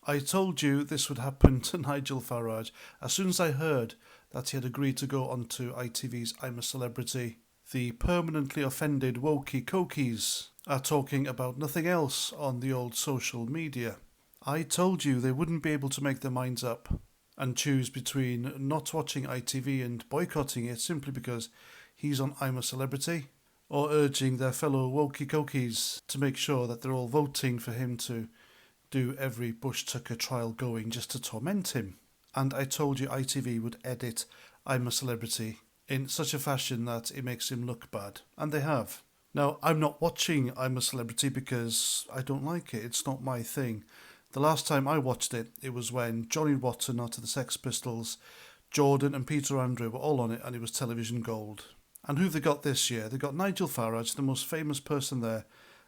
I told you this would happen to Nigel Farage as soon as I heard that he had agreed to go onto ITV's I'm a Celebrity. The permanently offended wokey cokies are talking about nothing else on the old social media. I told you they wouldn't be able to make their minds up and choose between not watching ITV and boycotting it simply because he's on I'm a Celebrity, or urging their fellow wokey cokies to make sure that they're all voting for him to do every Bush Tucker trial going just to torment him. And I told you ITV would edit I'm a Celebrity in such a fashion that it makes him look bad. And they have. Now, I'm not watching I'm a Celebrity because I don't like it. It's not my thing. The last time I watched it, it was when Johnny Rotten out of the Sex Pistols, Jordan and Peter Andre were all on it, and it was television gold. And who they got this year? They got Nigel Farage, the most famous person there,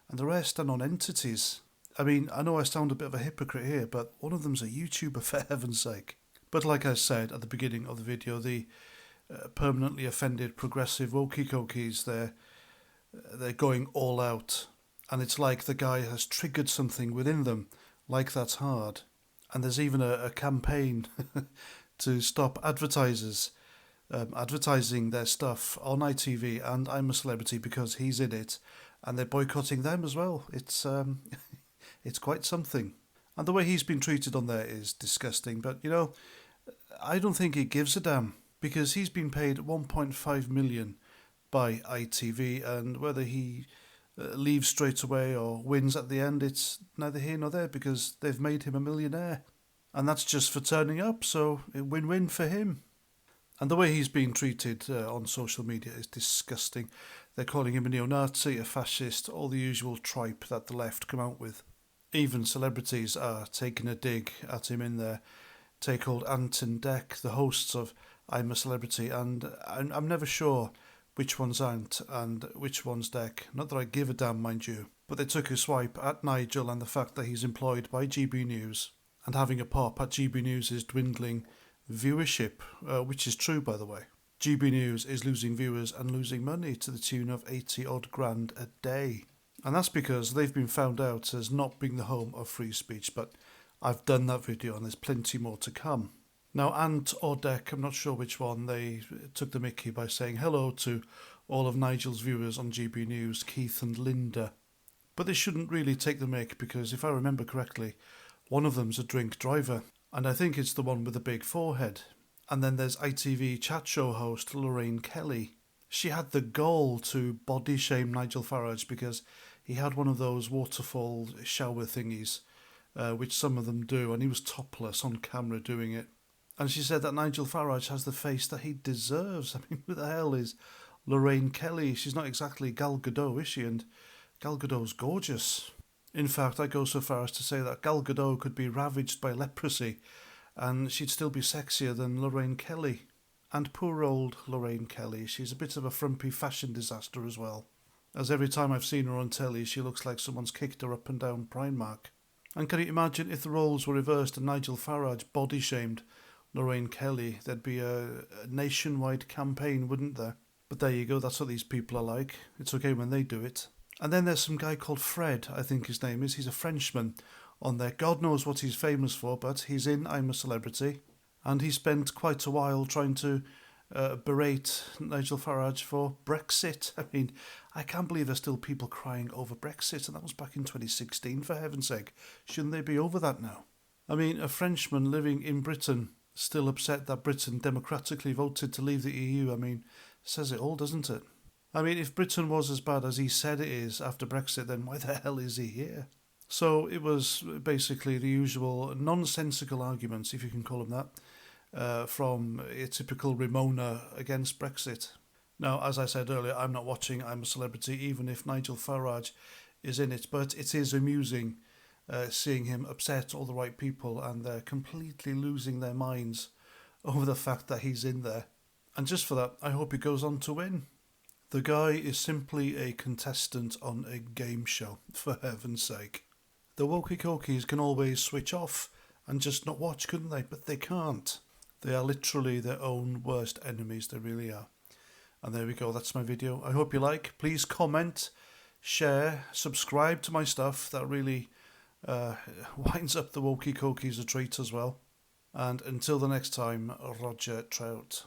and the rest are non-entities. I mean, I know I sound a bit of a hypocrite here, but one of them's a YouTuber, for heaven's sake. But like I said at the beginning of the video, the permanently offended progressive wokey cokies, they're going all out. And it's like the guy has triggered something within them, like that's hard. And there's even a campaign to stop advertisers advertising their stuff on ITV and I'm a Celebrity because he's in it, and they're boycotting them as well. It's it's quite something. And the way he's been treated on there is disgusting. But, you know, I don't think he gives a damn because he's been paid 1.5 million by ITV, and whether he leaves straight away or wins at the end, it's neither here nor there because they've made him a millionaire. And that's just for turning up, so a win-win for him. And the way he's been treated on social media is disgusting. They're calling him a neo-Nazi, a fascist, all the usual tripe that the left come out with. Even celebrities are taking a dig at him in there. Take old Anton Deck, the hosts of I'm a Celebrity, and I'm never sure which one's Ant and which one's Deck. Not that I give a damn, mind you. But they took a swipe at Nigel and the fact that he's employed by GB News, and having a pop at GB News' dwindling viewership, which is true, by the way. GB News is losing viewers and losing money to the tune of 80 odd grand a day. And that's because they've been found out as not being the home of free speech, but I've done that video and there's plenty more to come. Now, Ant or Deck, I'm not sure which one, they took the mickey by saying hello to all of Nigel's viewers on GB News, Keith and Linda. But they shouldn't really take the mick because if I remember correctly, one of them's a drink driver, and I think it's the one with the big forehead. And then there's ITV chat show host Lorraine Kelly. She had the gall to body shame Nigel Farage because he had one of those waterfall shower thingies, which some of them do, and he was topless on camera doing it. And she said that Nigel Farage has the face that he deserves. I mean, who the hell is Lorraine Kelly? She's not exactly Gal Gadot, is she? And Gal Gadot's gorgeous. In fact, I go so far as to say that Gal Gadot could be ravaged by leprosy and she'd still be sexier than Lorraine Kelly. And poor old Lorraine Kelly, she's a bit of a frumpy fashion disaster as well. As every time I've seen her on telly, she looks like someone's kicked her up and down Primark. And can you imagine if the roles were reversed and Nigel Farage body-shamed Lorraine Kelly? There'd be a nationwide campaign, wouldn't there? But there you go, that's what these people are like. It's okay when they do it. And then there's some guy called Fred, I think his name is. He's a Frenchman on there. God knows what he's famous for, but he's in I'm a Celebrity. And he spent quite a while trying to berate Nigel Farage for Brexit. I mean, I can't believe there's still people crying over Brexit, and that was back in 2016, for heaven's sake. Shouldn't they be over that now? I mean, a Frenchman living in Britain still upset that Britain democratically voted to leave the EU. I mean, says it all, doesn't it? I mean, if Britain was as bad as he said it is after Brexit, then why the hell is he here? So it was basically the usual nonsensical arguments, if you can call them that, from a typical Ramona against Brexit. Now, as I said earlier, I'm not watching I'm a Celebrity, even if Nigel Farage is in it, but it is amusing seeing him upset all the right people and they're completely losing their minds over the fact that he's in there. And just for that, I hope he goes on to win. The guy is simply a contestant on a game show, for heaven's sake. The wokey-cokies can always switch off and just not watch, couldn't they? But they can't. They are literally their own worst enemies, they really are. And there we go, that's my video. I hope you like. Please comment, share, subscribe to my stuff. That really winds up the Wokey Cokies a treat as well. And until the next time, Roger Trout.